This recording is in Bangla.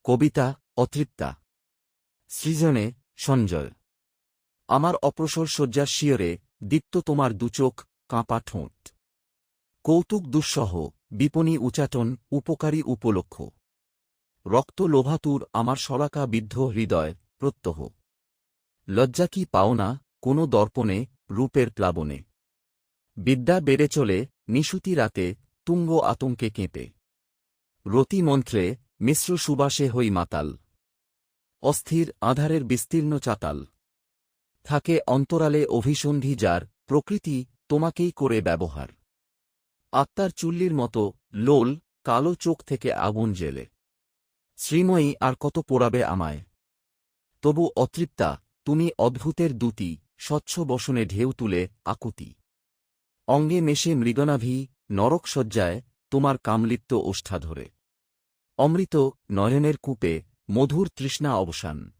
কবিতা অতৃপ্তা। সৃজনে সঞ্জয়। আমার অপ্রসর শয্যার শিয়রে দীপ্ত তোমার দুচোখ, কাঁপা ঠোঁট। কৌতুক দুঃসহ, বিপণী উচাটন, উপকারী উপলক্ষ। রক্ত লোভাতুর আমার শলাকা বিদ্ধ হৃদয়, প্রত্যহ। লজ্জা কি পাও না কোনো দর্পণে, রূপের প্লাবনে। বিদ্যা বেড়ে চলে নিশুতি রাতে, তুঙ্গ আতঙ্কে কেঁপে। রতি মন্ত্রে মিশ্র সুবাসে হই মাতাল। অস্থির আধারের বিস্তীর্ণ চাতাল। থাকে অন্তরালে অভিসন্ধি যার, প্রকৃতি তোমাকেই করে ব্যবহার। আত্মার চুল্লির মতো লোল, কালো চোখ থেকে আগুন জেলে। শ্রীময়ী আর কত পোড়াবে আমায়। তবু অতৃপ্তা, তুমি অদ্ভুতের দূতি, স্বচ্ছ বসনে ঢেউ তুলে আকুতি। অঙ্গে মেশে মৃগনাভি, নরক শয্যায় তোমার কামলিপ্ত ওষ্ঠা ধরে। অমৃত নয়নের কূপে, মধুর তৃষ্ণা অবসান।